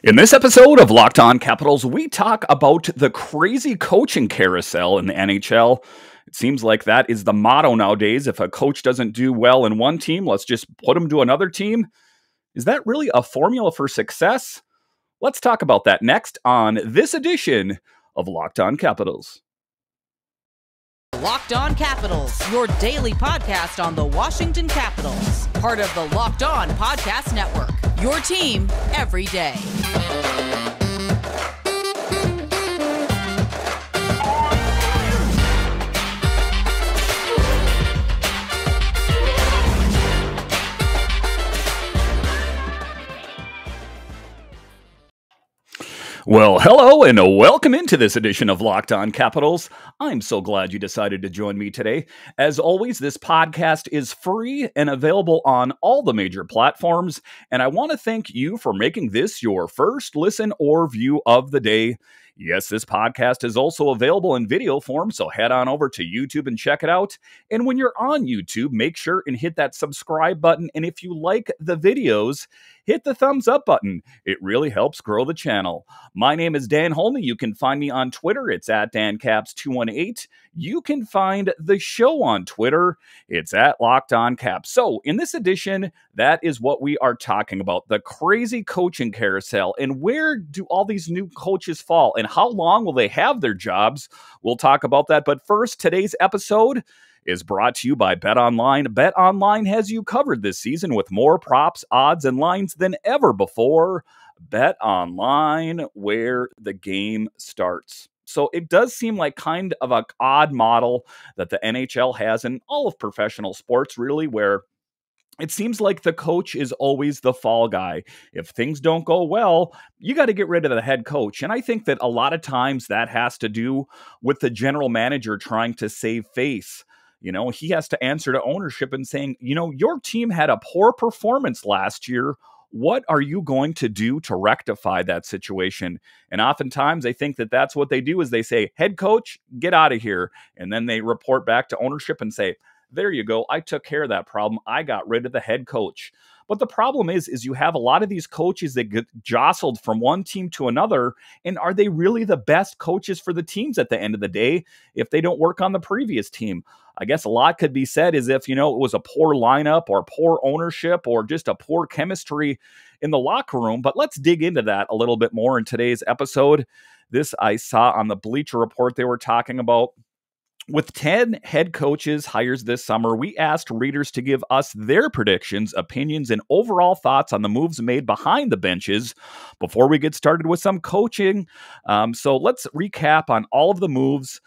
In this episode of Locked On Capitals, we talk about the crazy coaching carousel in the NHL. It seems like that is the motto nowadays. If a coach doesn't do well in one team, let's just put him to another team. Is that really a formula for success? Let's talk about that next on this edition of Locked On Capitals. Locked On Capitals, your daily podcast on the Washington Capitals. Part of the Locked On Podcast Network, your team every day. Well, hello and welcome into this edition of Locked On Capitals. I'm so glad you decided to join me today. As always, this podcast is free and available on all the major platforms, and I want to thank you for making this your first listen or view of the day. Yes, this podcast is also available in video form, so head on over to YouTube and check it out. And when you're on YouTube, make sure and hit that subscribe button. And if you like the videos, hit the thumbs up button. It really helps grow the channel. My name is Dan Holney. You can find me on Twitter. It's at DanCaps218. You can find the show on Twitter. It's at Locked On Caps. So in this edition, that is what we are talking about, the crazy coaching carousel. And where do all these new coaches fall? And how long will they have their jobs? We'll talk about that. But first, today's episode is brought to you by BetOnline. BetOnline has you covered this season with more props, odds, and lines than ever before. BetOnline, where the game starts. So it does seem like kind of an odd model that the NHL has in all of professional sports, really, where it seems like the coach is always the fall guy. If things don't go well, you got to get rid of the head coach. And I think that a lot of times that has to do with the general manager trying to save face. You know, he has to answer to ownership and saying, you know, your team had a poor performance last year. What are you going to do to rectify that situation? And oftentimes I think that that's what they do is they say, head coach, get out of here. And then they report back to ownership and say, there you go. I took care of that problem. I got rid of the head coach. But the problem is you have a lot of these coaches that get jostled from one team to another. And are they really the best coaches for the teams at the end of the day if they don't work on the previous team? I guess a lot could be said as if, you know, it was a poor lineup or poor ownership or just a poor chemistry in the locker room. But let's dig into that a little bit more in today's episode. This I saw on the Bleacher Report they were talking about. With 10 head coaches hires this summer, we asked readers to give us their predictions, opinions, and overall thoughts on the moves made behind the benches before we get started with some coaching. So let's recap on all of the moves.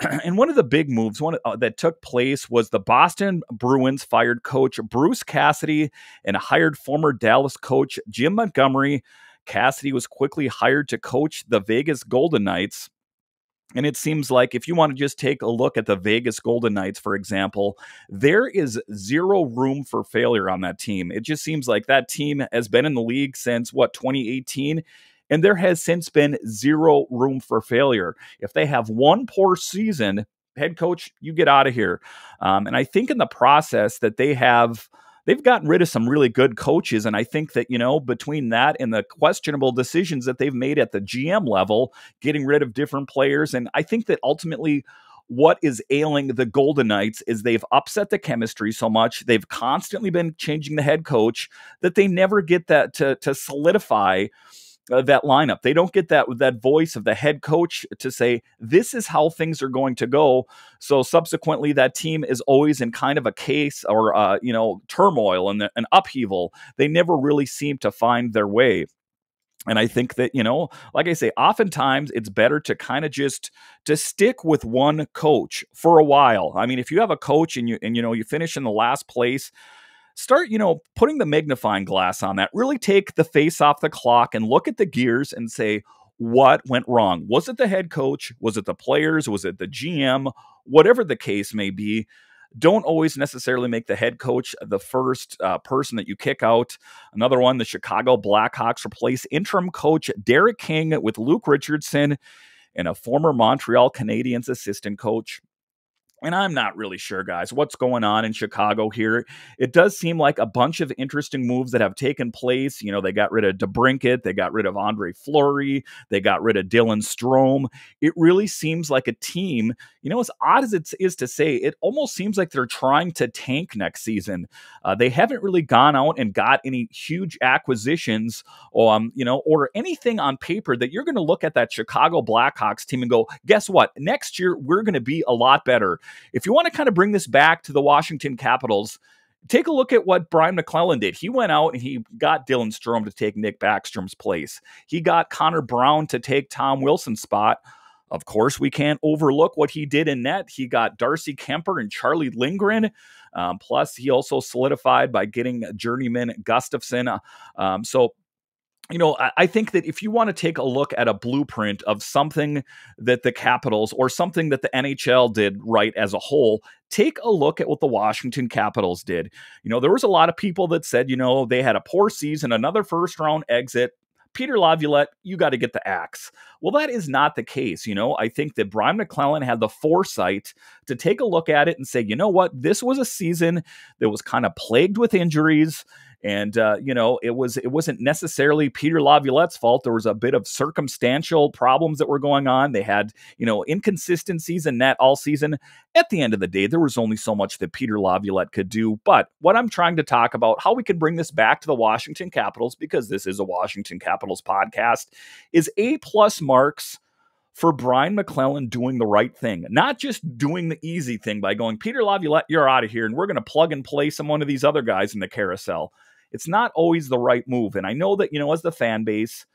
And one of the big moves that took place was the Boston Bruins fired coach Bruce Cassidy and hired former Dallas coach Jim Montgomery. Cassidy was quickly hired to coach the Vegas Golden Knights. And it seems like if you want to just take a look at the Vegas Golden Knights, for example, there is zero room for failure on that team. It just seems like that team has been in the league since, 2018? And there has since been zero room for failure. If they have one poor season, head coach, you get out of here. And I think in the process that they've gotten rid of some really good coaches. And I think that, you know, between that and the questionable decisions that they've made at the GM level, getting rid of different players. And I think that ultimately what is ailing the Golden Knights is they've upset the chemistry so much. They've constantly been changing the head coach that they never get that to solidify that lineup. They don't get that voice of the head coach to say, this is how things are going to go. So subsequently, that team is always in kind of a case or, turmoil and an upheaval. They never really seem to find their way. And I think that, you know, like I say, oftentimes it's better to kind of just to stick with one coach for a while. I mean, if you have a coach and you finish in the last place, start, putting the magnifying glass on that. Really take the face off the clock and look at the gears and say, what went wrong? Was it the head coach? Was it the players? Was it the GM? Whatever the case may be, don't always necessarily make the head coach the first person that you kick out. Another one, the Chicago Blackhawks replace interim coach Derek King with Luke Richardson and a former Montreal Canadiens assistant coach. And I'm not really sure, guys, what's going on in Chicago here. It does seem like a bunch of interesting moves that have taken place. You know, they got rid of DeBrincat, they got rid of Andre Fleury, they got rid of Dylan Strome. It really seems like a team, you know, as odd as it is to say, it almost seems like they're trying to tank next season. They haven't really gone out and got any huge acquisitions, you know, or anything on paper that you're going to look at that Chicago Blackhawks team and go, guess what? Next year, we're going to be a lot better. If you want to kind of bring this back to the Washington Capitals, take a look at what Brian McClellan did. He went out and he got Dylan Strome to take Nick Backstrom's place. He got Connor Brown to take Tom Wilson's spot. Of course, we can't overlook what he did in net. He got Darcy Kemper and Charlie Lindgren. Plus, he also solidified by getting journeyman Gustafson. You know, I think that if you want to take a look at a blueprint of something that the Capitals or something that the NHL did right as a whole, take a look at what the Washington Capitals did. You know, there was a lot of people that said, you know, they had a poor season, another first round exit. Peter Laviolette, you got to get the axe. Well, that is not the case. You know, I think that Brian McClellan had the foresight to take a look at it and say, you know what, this was a season that was kind of plagued with injuries. And, you know, it wasn't necessarily Peter Laviolette's fault. There was a bit of circumstantial problems that were going on. They had, you know, inconsistencies in net all season. At the end of the day, there was only so much that Peter Laviolette could do. But what I'm trying to talk about, how we can bring this back to the Washington Capitals, because this is a Washington Capitals podcast, is A+ marks for Brian McClellan doing the right thing, not just doing the easy thing by going, Peter Laviolette, you're out of here, and we're going to plug and play some one of these other guys in the carousel. It's not always the right move. And I know that, you know, as the fan base,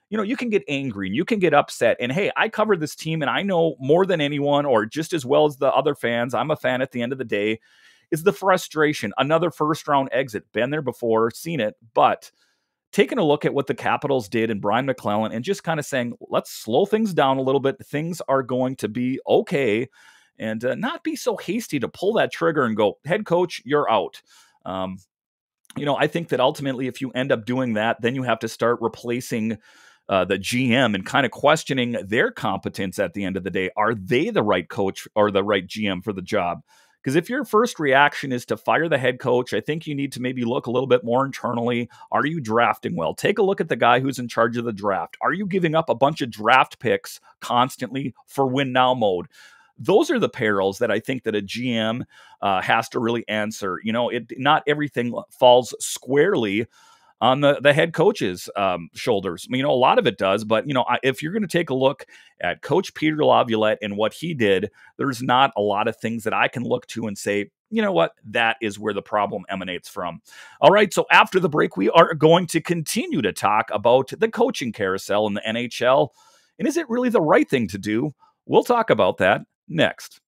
you know, you can get angry and you can get upset. And hey, I cover this team and I know more than anyone, or just as well as the other fans, I'm a fan at the end of the day, is the frustration. Another first round exit. Been there before, seen it. But taking a look at what the Capitals did and Brian McClellan and just kind of saying, let's slow things down a little bit. Things are going to be okay. And not be so hasty to pull that trigger and go, head coach, you're out. You know, I think that ultimately, if you end up doing that, then you have to start replacing the GM and kind of questioning their competence at the end of the day. Are they the right coach or the right GM for the job? Because if your first reaction is to fire the head coach, I think you need to maybe look a little bit more internally. Are you drafting well? Take a look at the guy who's in charge of the draft. Are you giving up a bunch of draft picks constantly for win now mode? Those are the perils that I think that a GM has to really answer. You know, not everything falls squarely on the head coach's shoulders. I mean, you know, a lot of it does, but, you know, if you're going to take a look at Coach Peter Laviolette and what he did, there's not a lot of things that I can look to and say, you know what, that is where the problem emanates from. All right, so after the break, we are going to continue to talk about the coaching carousel in the NHL. And is it really the right thing to do? We'll talk about that next.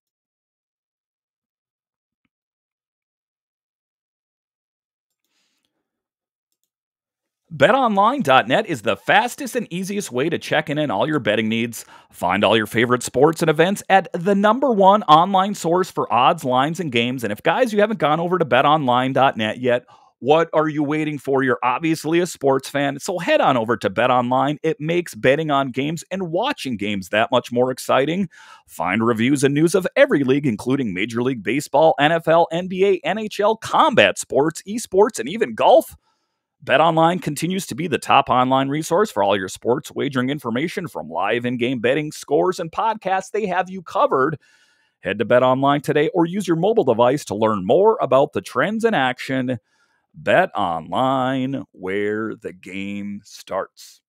BetOnline.net is the fastest and easiest way to check in on all your betting needs. Find all your favorite sports and events at the #1 online source for odds, lines, and games. And if, guys, you haven't gone over to BetOnline.net yet, what are you waiting for? You're obviously a sports fan, so head on over to BetOnline. It makes betting on games and watching games that much more exciting. Find reviews and news of every league, including Major League Baseball, NFL, NBA, NHL, combat sports, esports, and even golf. BetOnline continues to be the top online resource for all your sports wagering information, from live in-game betting, scores, and podcasts. They have you covered. Head to BetOnline today or use your mobile device to learn more about the trends in action. BetOnline, where the game starts.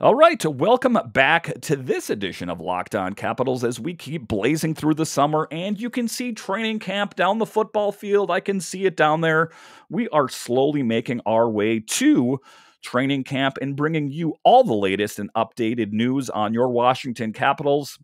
All right, welcome back to this edition of Locked On Capitals as we keep blazing through the summer, and you can see training camp down the football field. I can see it down there. We are slowly making our way to training camp and bringing you all the latest and updated news on your Washington Capitals.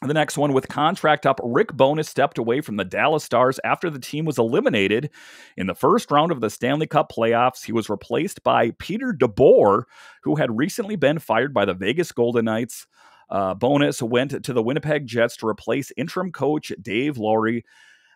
The next one, with contract up, Rick Bowness stepped away from the Dallas Stars after the team was eliminated in the first round of the Stanley Cup playoffs. He was replaced by Peter DeBoer, who had recently been fired by the Vegas Golden Knights. Bowness went to the Winnipeg Jets to replace interim coach Dave Laurie.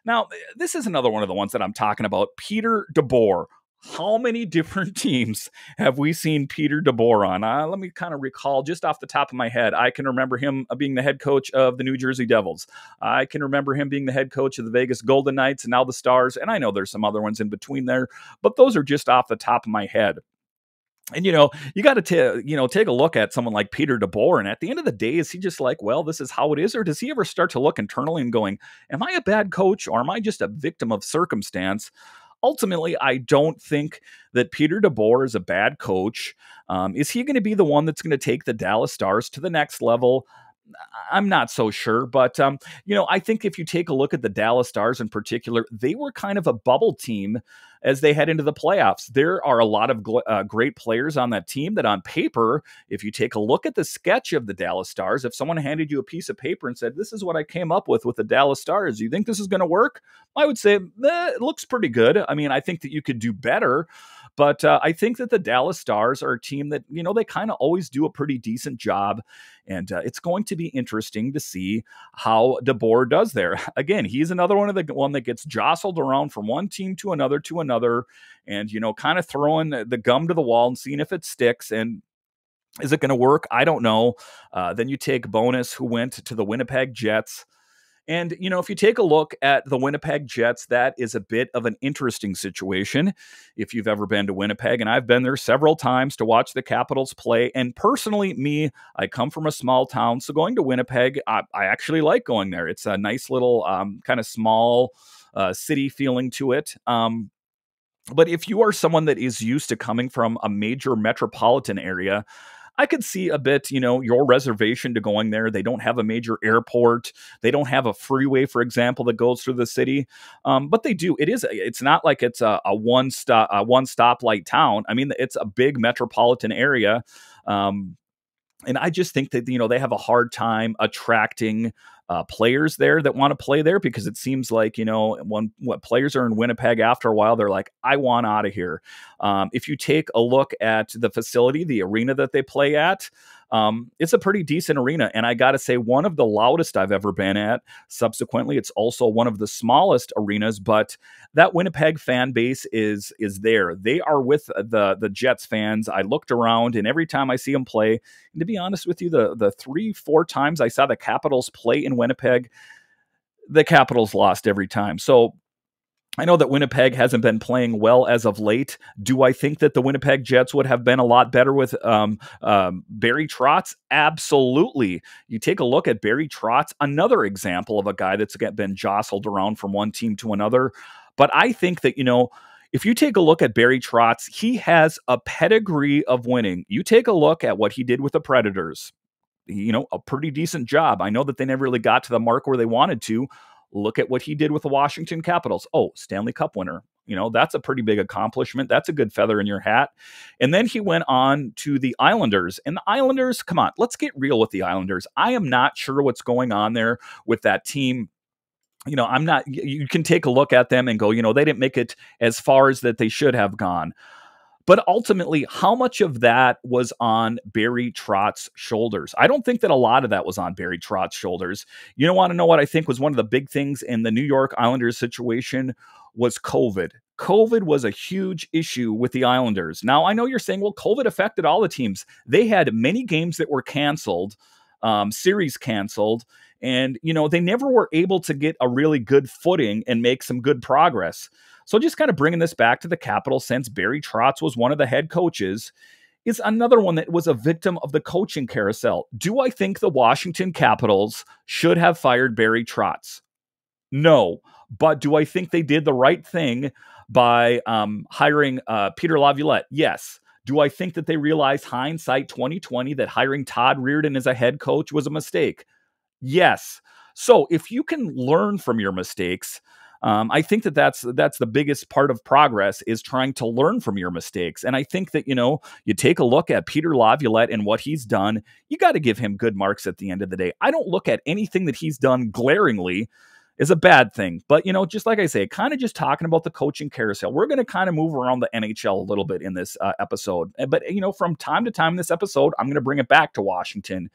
Now, this is another one of the ones that I'm talking about. Peter DeBoer, How many different teams have we seen Peter DeBoer on? Let me kind of recall just off the top of my head. I can remember him being the head coach of the New Jersey Devils. I can remember him being the head coach of the Vegas Golden Knights and now the Stars. And I know there's some other ones in between there, but those are just off the top of my head. And, you got to, take a look at someone like Peter DeBoer. And at the end of the day, is he just like, well, this is how it is? Or does he ever start to look internally and going, am I a bad coach or am I just a victim of circumstance? Ultimately, I don't think that Peter DeBoer is a bad coach. Is he going to be the one that's going to take the Dallas Stars to the next level? I'm not so sure, but I think if you take a look at the Dallas Stars in particular, they were kind of a bubble team as they head into the playoffs. There are a lot of great players on that team that on paper, if you take a look at the sketch of the Dallas Stars, if someone handed you a piece of paper and said, this is what I came up with the Dallas Stars, you think this is going to work? I would say, it looks pretty good. I mean, I think that you could do better. But I think that the Dallas Stars are a team that, they kind of always do a pretty decent job. And it's going to be interesting to see how DeBoer does there. Again, he's another one that gets jostled around from one team to another, and, kind of throwing the gum to the wall and seeing if it sticks. And is it going to work? I don't know. Then you take Bonus, who went to the Winnipeg Jets. And, if you take a look at the Winnipeg Jets, that is a bit of an interesting situation. If you've ever been to Winnipeg, and I've been there several times to watch the Capitals play. And personally, I come from a small town, so going to Winnipeg, I actually like going there. It's a nice little kind of small city feeling to it. But if you are someone that is used to coming from a major metropolitan area, I could see a bit, your reservation to going there. They don't have a major airport. They don't have a freeway, for example, that goes through the city. But they do. It's not like it's a one stoplight town. I mean, it's a big metropolitan area. And I just think that, they have a hard time attracting players there that want to play there, because it seems like, when players are in Winnipeg, after a while, they're like, I want out of here. If you take a look at the facility, the arena that they play at, it's a pretty decent arena. And I got to say, one of the loudest I've ever been at. Subsequently, it's also one of the smallest arenas, but that Winnipeg fan base is there. They are with the Jets fans. I looked around, and every time I see them play, and to be honest with you, the 3-4 times I saw the Capitals play in Winnipeg, the Capitals lost every time. So I know that Winnipeg hasn't been playing well as of late. Do I think that the Winnipeg Jets would have been a lot better with Barry Trotz? Absolutely. You take a look at Barry Trotz, another example of a guy that's been jostled around from one team to another. But I think that, if you take a look at Barry Trotz, he has a pedigree of winning. You take a look at what he did with the Predators, a pretty decent job. I know that they never really got to the mark where they wanted to. Look at what he did with the Washington Capitals. Oh, Stanley Cup winner. That's a pretty big accomplishment. That's a good feather in your hat. And then he went on to the Islanders. And the Islanders, come on, let's get real with the Islanders. I am not sure what's going on there with that team. You can take a look at them and go, they didn't make it as far as that they should have gone. But ultimately, how much of that was on Barry Trotz's shoulders? I don't think that a lot of that was on Barry Trotz's shoulders. You want to know what I think was one of the big things in the New York Islanders situation was COVID. COVID was a huge issue with the Islanders. Now, I know you're saying, well, COVID affected all the teams. They had many games that were canceled, series canceled, and, they never were able to get a really good footing and make some good progress. So just kind of bringing this back to the Capitals, since Barry Trotz was one of the head coaches, is another one that was a victim of the coaching carousel. Do I think the Washington Capitals should have fired Barry Trotz? No. But do I think they did the right thing by hiring Peter Laviolette? Yes. Do I think that they realized hindsight 2020 that hiring Todd Reirden as a head coach was a mistake? Yes. So if you can learn from your mistakes, I think that that's the biggest part of progress, is trying to learn from your mistakes. And I think that, you take a look at Peter Laviolette and what he's done, you got to give him good marks at the end of the day. I don't look at anything that he's done glaringly as a bad thing. But, just like I say, kind of just talking about the coaching carousel, we're going to kind of move around the NHL a little bit in this episode. But, from time to time in this episode, I'm going to bring it back to Washington.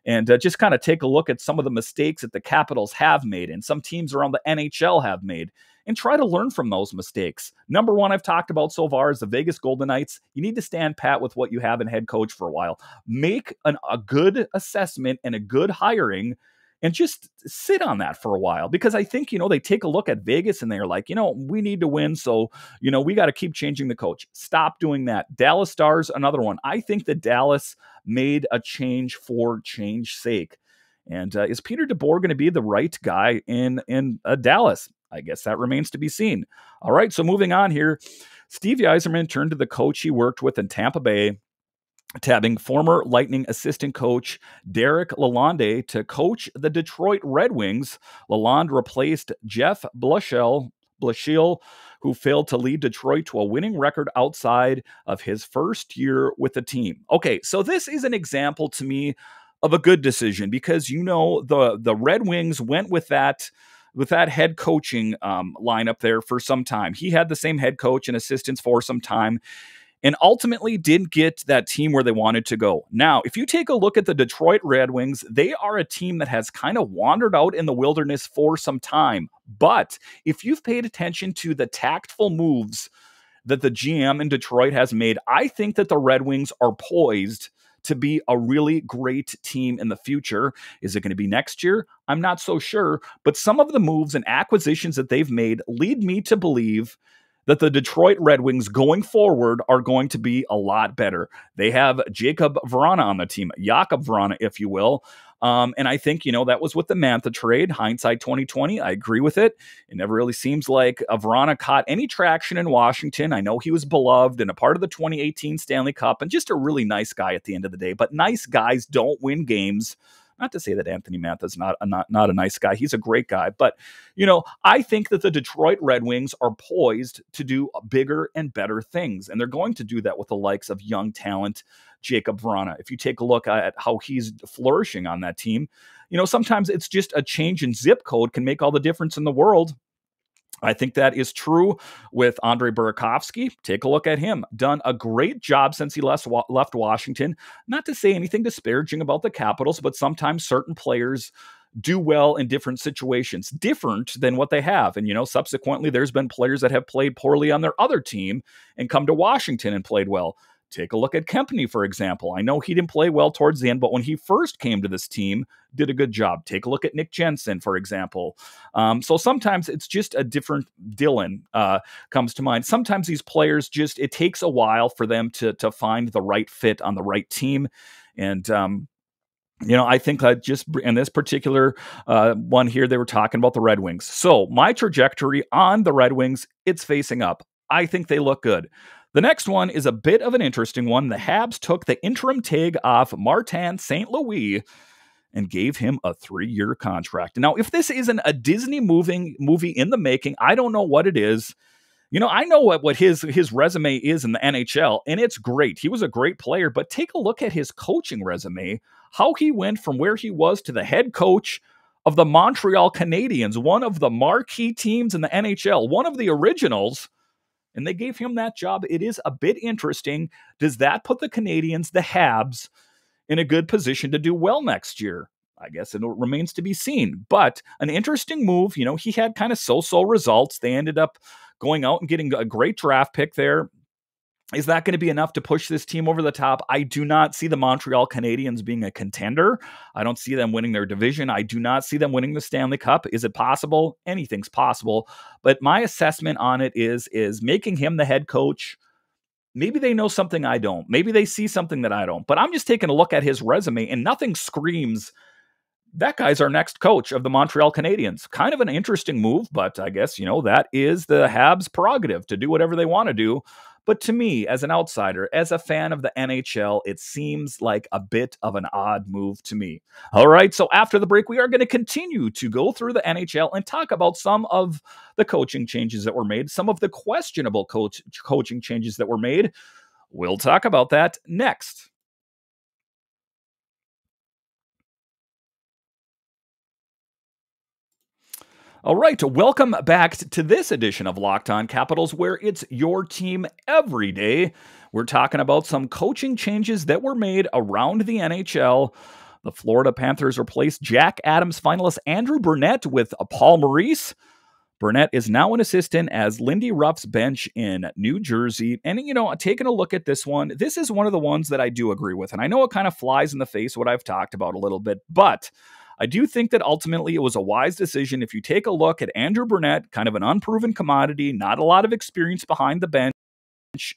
And just kind of take a look at some of the mistakes that the Capitals have made and some teams around the NHL have made. and try to learn from those mistakes. Number one I've talked about so far is the Vegas Golden Knights. You need to stand pat with what you have in head coach for a while. Make a good assessment and a good hiring and just sit on that for a while, because I think, they take a look at Vegas and they're like, we need to win. So, we got to keep changing the coach. Stop doing that. Dallas Stars, another one. I think that Dallas made a change for change's sake. And is Peter DeBoer going to be the right guy in Dallas? I guess that remains to be seen. All right. So moving on here, Steve Yzerman turned to the coach he worked with in Tampa Bay, tabbing former Lightning assistant coach Derek Lalonde to coach the Detroit Red Wings. Lalonde replaced Jeff Blashill, who failed to lead Detroit to a winning record outside of his first year with the team. Okay, so this is an example to me of a good decision, because the Red Wings went with that head coaching lineup there for some time. He had the same head coach and assistants for some time, and ultimately didn't get that team where they wanted to go. Now, if you take a look at the Detroit Red Wings, they are a team that has kind of wandered out in the wilderness for some time. But if you've paid attention to the tactful moves that the GM in Detroit has made, I think that the Red Wings are poised to be a really great team in the future. Is it going to be next year? I'm not so sure. But some of the moves and acquisitions that they've made lead me to believe that the Detroit Red Wings going forward are going to be a lot better. They have Jacob Vrana on the team, Jakob Vrana, if you will. And I think, that was with the Mantha trade, hindsight 2020. I agree with it. It never really seems like Vrana caught any traction in Washington. I know he was beloved and a part of the 2018 Stanley Cup and just a really nice guy at the end of the day. But nice guys don't win games. Not to say that Anthony Mantha is not a nice guy. He's a great guy. But, I think that the Detroit Red Wings are poised to do bigger and better things. And they're going to do that with the likes of young talent, Jacob Vrana. If you take a look at how he's flourishing on that team, sometimes it's just a change in zip code can make all the difference in the world. I think that is true with Andrei Burakovsky. Take a look at him. Done a great job since he left Washington. Not to say anything disparaging about the Capitals, but sometimes certain players do well in different situations, different than what they have. And, subsequently, there's been players that have played poorly on their other team and come to Washington and played well. Take a look at Kempny, for example. I know he didn't play well towards the end, but when he first came to this team, did a good job. Take a look at Nick Jensen, for example. So sometimes it's just a different Dylan comes to mind. Sometimes these players it takes a while for them to find the right fit on the right team. And, I think just in this particular one here, they were talking about the Red Wings. So my trajectory on the Red Wings, it's facing up. I think they look good. The next one is a bit of an interesting one. The Habs took the interim tag off Martin St. Louis and gave him a 3-year contract. Now, if this isn't a Disney movie in the making, I don't know what it is. I know what his resume is in the NHL, and it's great. He was a great player, but take a look at his coaching resume, how he went from where he was to the head coach of the Montreal Canadiens, one of the marquee teams in the NHL, one of the originals, and they gave him that job. It is a bit interesting. Does that put the Canadiens, the Habs, in a good position to do well next year? I guess it remains to be seen. But an interesting move. He had kind of so-so results. They ended up going out and getting a great draft pick there. Is that going to be enough to push this team over the top? I do not see the Montreal Canadiens being a contender. I don't see them winning their division. I do not see them winning the Stanley Cup. Is it possible? Anything's possible. But my assessment on it is making him the head coach. Maybe they know something I don't. Maybe they see something that I don't. But I'm just taking a look at his resume, and nothing screams, that guy's our next coach of the Montreal Canadiens. Kind of an interesting move, but I guess, that is the Habs' prerogative to do whatever they want to do. But to me, as an outsider, as a fan of the NHL, it seems like a bit of an odd move to me. All right, so after the break, we are going to continue to go through the NHL and talk about some of the coaching changes that were made, some of the questionable coaching changes that were made. We'll talk about that next. All right, welcome back to this edition of Locked On Capitals, where it's your team every day. We're talking about some coaching changes that were made around the NHL. The Florida Panthers replaced Jack Adams finalist Andrew Burnett with Paul Maurice. Burnett is now an assistant as Lindy Ruff's bench in New Jersey. And, taking a look at this one, this is one of the ones that I do agree with. And I know it kind of flies in the face what I've talked about a little bit, but I do think that ultimately it was a wise decision. If you take a look at Andrew Burnett, kind of an unproven commodity, not a lot of experience behind the bench,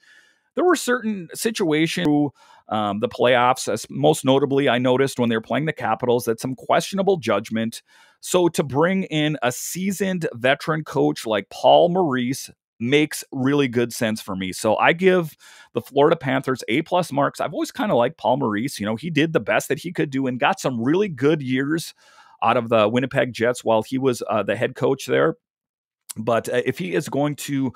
there were certain situations through the playoffs, as most notably I noticed when they were playing the Capitals, that some questionable judgment. So to bring in a seasoned veteran coach like Paul Maurice makes really good sense for me. So I give the Florida Panthers A+ marks. I've always kind of liked Paul Maurice. He did the best that he could do and got some really good years out of the Winnipeg Jets while he was the head coach there. But if he is going to,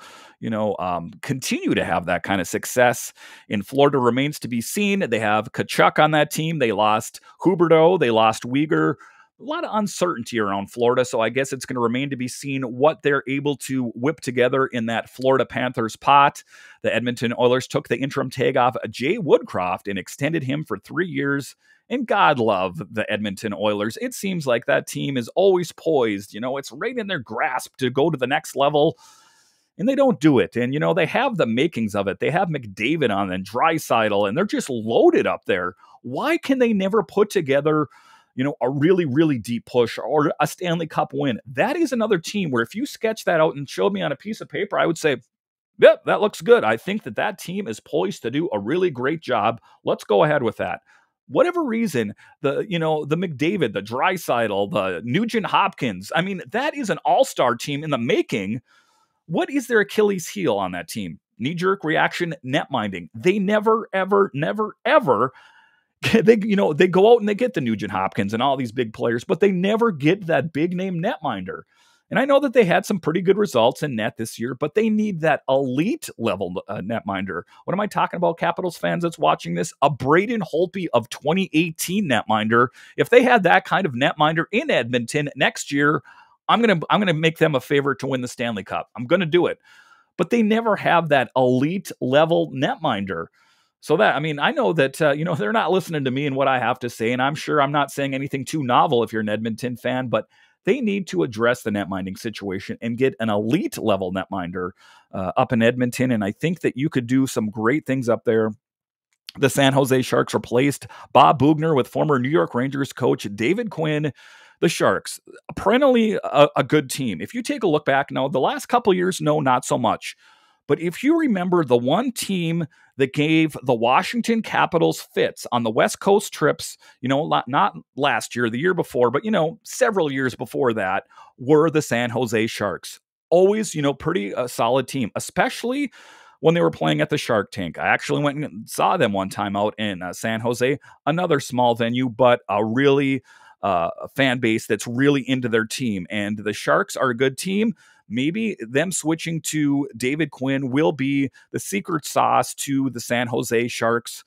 continue to have that kind of success in Florida remains to be seen. They have Tkachuk on that team. They lost Huberdeau. They lost Weegar. A lot of uncertainty around Florida, so I guess it's going to remain to be seen what they're able to whip together in that Florida Panthers pot. The Edmonton Oilers took the interim tag off Jay Woodcroft and extended him for 3 years. And God love the Edmonton Oilers. It seems like that team is always poised. It's right in their grasp to go to the next level, and they don't do it. And, they have the makings of it. They have McDavid on and Draisaitl, and they're just loaded up there. Why can they never put together a really, really deep push or a Stanley Cup win? That is another team where if you sketch that out and showed me on a piece of paper, I would say, yep, that looks good. I think that team is poised to do a really great job. Let's go ahead with that. Whatever reason, the McDavid, the Draisaitl, the Nugent Hopkins, that is an all-star team in the making. What is their Achilles heel on that team? Knee-jerk reaction, net minding. They never, ever, never, ever they go out and they get the Nugent Hopkins and all these big players, but they never get that big name netminder. And I know that they had some pretty good results in net this year, but they need that elite level netminder. What am I talking about, Capitals fans that's watching this? A Braden Holtby of 2018 netminder. If they had that kind of netminder in Edmonton next year, I'm gonna make them a favor to win the Stanley Cup. I'm gonna do it. But they never have that elite level netminder. So that, I know that, they're not listening to me and what I have to say, and I'm sure I'm not saying anything too novel if you're an Edmonton fan, but they need to address the netminding situation and get an elite level netminder up in Edmonton, and I think that you could do some great things up there. The San Jose Sharks replaced Bob Boughner with former New York Rangers coach David Quinn. The Sharks, perennially a good team. If you take a look back now, the last couple years, no, not so much. But if you remember the one team that gave the Washington Capitals fits on the West Coast trips, not last year, the year before, but, several years before that, were the San Jose Sharks. Always, pretty solid team, especially when they were playing at the Shark Tank. I actually went and saw them one time out in San Jose, another small venue, but a really fan base that's really into their team. And the Sharks are a good team. Maybe them switching to David Quinn will be the secret sauce to the San Jose Sharks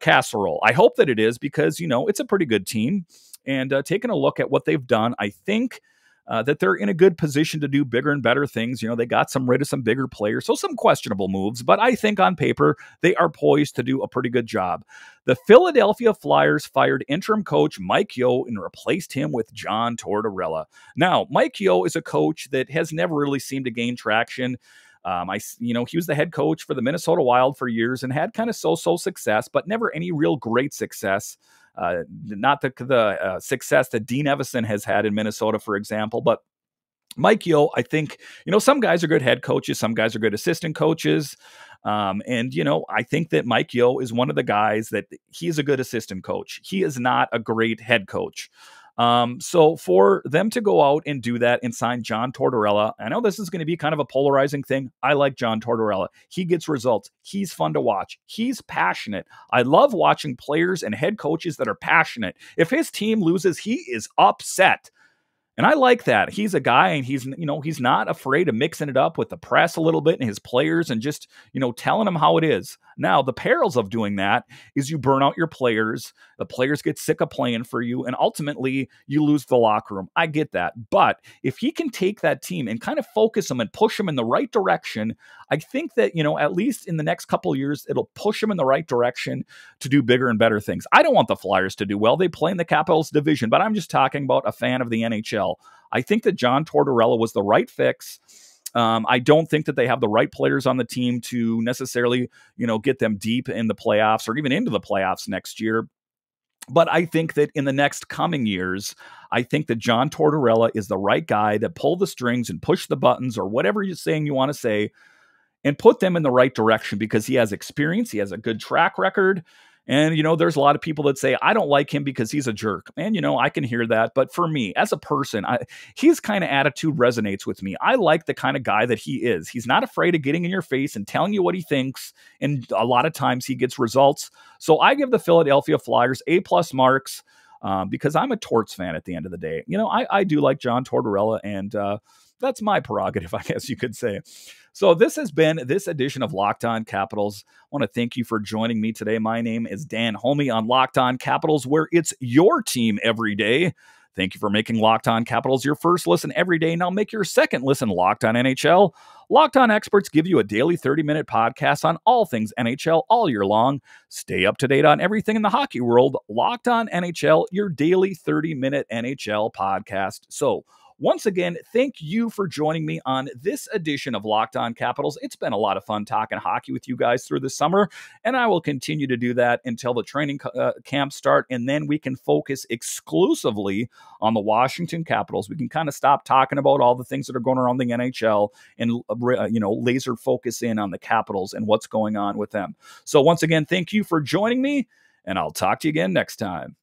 casserole. I hope that it is because, it's a pretty good team. And taking a look at what they've done, I think that they're in a good position to do bigger and better things. They got rid of some bigger players, so some questionable moves, but I think on paper, they are poised to do a pretty good job. The Philadelphia Flyers fired interim coach Mike Yeo and replaced him with John Tortorella. Now, Mike Yeo is a coach that has never really seemed to gain traction. He was the head coach for the Minnesota Wild for years and had kind of so-so success, but never any real great success. Not the success that Dean Evison has had in Minnesota, for example, but Mike Yeo, I think, some guys are good head coaches, some guys are good assistant coaches. I think that Mike Yeo is one of the guys that he's a good assistant coach. He is not a great head coach. So for them to go out and do that and sign John Tortorella, I know this is going to be kind of a polarizing thing. I like John Tortorella. He gets results. He's fun to watch. He's passionate. I love watching players and head coaches that are passionate. If his team loses, he is upset. And I like that. He's a guy and he's not afraid of mixing it up with the press a little bit and his players and just, telling them how it is. Now, the perils of doing that is you burn out your players. The players get sick of playing for you, and ultimately you lose the locker room. I get that. But if he can take that team and kind of focus them and push them in the right direction, I think that, at least in the next couple of years, it'll push them in the right direction to do bigger and better things. I don't want the Flyers to do well. They play in the Capitals division, but I'm just talking about a fan of the NHL. NHL. I think that John Tortorella was the right fix. I don't think that they have the right players on the team to necessarily, get them deep in the playoffs or even into the playoffs next year. But I think that in the next coming years, I think that John Tortorella is the right guy to pull the strings and push the buttons or whatever you're saying you want to say and put them in the right direction because he has experience. He has a good track record. And, there's a lot of people that say, I don't like him because he's a jerk. And, I can hear that. But for me, as a person, his kind of attitude resonates with me. I like the kind of guy that he is. He's not afraid of getting in your face and telling you what he thinks. And a lot of times he gets results. So I give the Philadelphia Flyers A+ marks because I'm a Torts fan at the end of the day. I do like John Tortorella, and that's my prerogative, I guess you could say. So this has been this edition of Locked On Capitals. I want to thank you for joining me today. My name is Dan Homey on Locked On Capitals, where it's your team every day. Thank you for making Locked On Capitals your first listen every day. Now make your second listen Locked On NHL. Locked On experts give you a daily 30-minute podcast on all things NHL all year long. Stay up to date on everything in the hockey world. Locked On NHL, your daily 30-minute NHL podcast. So once again, thank you for joining me on this edition of Locked On Capitals. It's been a lot of fun talking hockey with you guys through the summer, and I will continue to do that until the training camps start, and then we can focus exclusively on the Washington Capitals. We can kind of stop talking about all the things that are going around the NHL and laser focus in on the Capitals and what's going on with them. So once again, thank you for joining me, and I'll talk to you again next time.